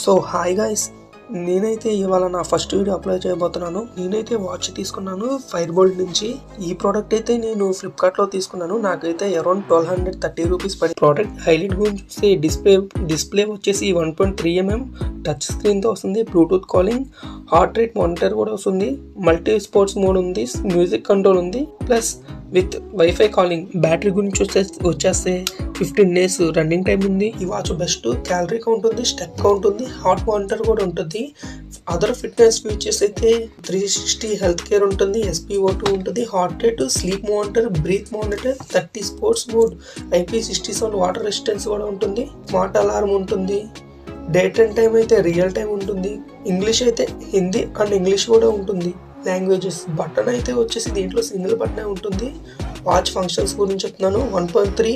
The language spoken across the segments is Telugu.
సో హాయ్ గైస్, నేనైతే ఇవాళ నా ఫస్ట్ వీడియో అప్లై చేయబోతున్నాను. నేనైతే వాచ్ తీసుకున్నాను ఫైర్ బోల్ట్ నుంచి. ఈ ప్రోడక్ట్ అయితే నేను ఫ్లిప్కార్ట్లో తీసుకున్నాను. నాకైతే అరౌండ్ 1230 రూపీస్ పడి. ప్రోడక్ట్ హైలైట్ గురించి చూస్తే డిస్ప్లే వచ్చేసి 1.3mm టచ్ స్క్రీన్తో వస్తుంది. Bluetooth calling, heart rate monitor కూడా వస్తుంది. మల్టీ స్పోర్ట్స్ మోడ్ ఉంది, మ్యూజిక్ కంట్రోల్ ఉంది, plus with wifi calling. Battery గురించి వచ్చేస్తే 15 days రన్నింగ్ టైం ఉంది. ఈ వాచ్ బెస్ట్ క్యాలరీ కౌంట్ ఉంది, స్టెప్ కౌంట్ ఉంది, హార్ట్ మానిటర్ కూడా ఉంటుంది. అదర్ ఫిట్నెస్ ఫీచర్స్ అయితే 360 హెల్త్ కేర్ ఉంటుంది, SpO2 ఉంటుంది, heart rate, sleep monitor, breath monitor, 30 sports mode, IP67 water resistance కూడా ఉంటుంది, స్మార్ట్ అలారం ఉంటుంది. డేట్ అండ్ టైం అయితే రియల్ టైం ఉంటుంది. ఇంగ్లీష్ అయితే హిందీ అండ్ ఇంగ్లీష్ కూడా ఉంటుంది. లాంగ్వేజెస్ బటన్ అయితే వచ్చేసి దీంట్లో సింగిల్ బటనే ఉంటుంది. వాచ్ ఫంక్షన్స్ గురించి చెప్తున్నాను. 1.3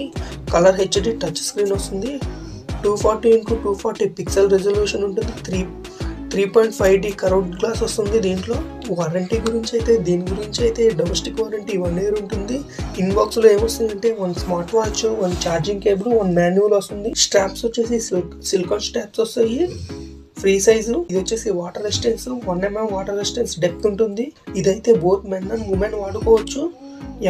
కలర్ HD టచ్ స్క్రీన్ వస్తుంది. 240x240 పిక్సెల్ రెజల్యూషన్ ఉంటుంది. 3.5D కర్వ్డ్ గ్లాస్ వస్తుంది. దీంట్లో వారంటీ గురించి అయితే డొమెస్టిక్ వారంటీ 1 year ఉంటుంది. ఇన్బాక్స్లో ఏమొస్తుందంటే 1 smart watch, 1 charging cable, 1 manual వస్తుంది. స్ట్రాప్స్ వచ్చేసి సిలికాన్ స్ట్రాప్స్ వస్తాయి, ఫ్రీ సైజు. ఇది వచ్చేసి water resistance, 1mm water resistance depth ఉంటుంది. ఇదైతే బోత్ మెన్ అండ్ ఉమెన్ వాడుకోవచ్చు.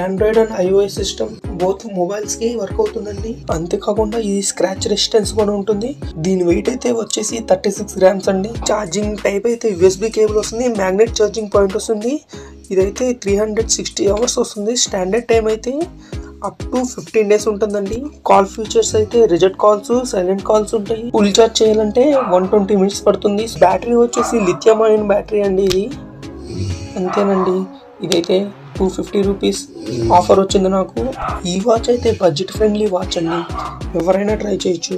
Android and iOS system both mobiles కి వర్క్ అవుతుందండి. అంతేకాకుండా ఇది స్క్రాచ్ రెసిస్టెన్స్ కూడా ఉంటుంది. దీని వెయిట్ అయితే వచ్చేసి 36 grams అండి. ఛార్జింగ్ టైప్ అయితే USB కేబుల్ వస్తుంది, మ్యాగ్నెట్ ఛార్జింగ్ పాయింట్ వస్తుంది. ఇదైతే 360 hours వస్తుంది. స్టాండర్డ్ టైం అయితే అప్ టు 15 days ఉంటుందండి. కాల్ ఫీచర్స్ అయితే రిజెక్ట్ కాల్స్, సైలెంట్ కాల్స్ ఉంటాయి. ఫుల్ ఛార్జ్ చేయాలంటే 120 minutes పడుతుంది. బ్యాటరీ వచ్చేసి లిథియం అయాన్ బ్యాటరీ అండి ఇది. అంతేనండి. ఇదైతే 250 రూపీస్ ఆఫర్ వచ్చింది నాకు. ఈ వాచ్ అయితే బడ్జెట్ ఫ్రెండ్లీ వాచ్ అండి, ఎవరైనా ట్రై చేయొచ్చు.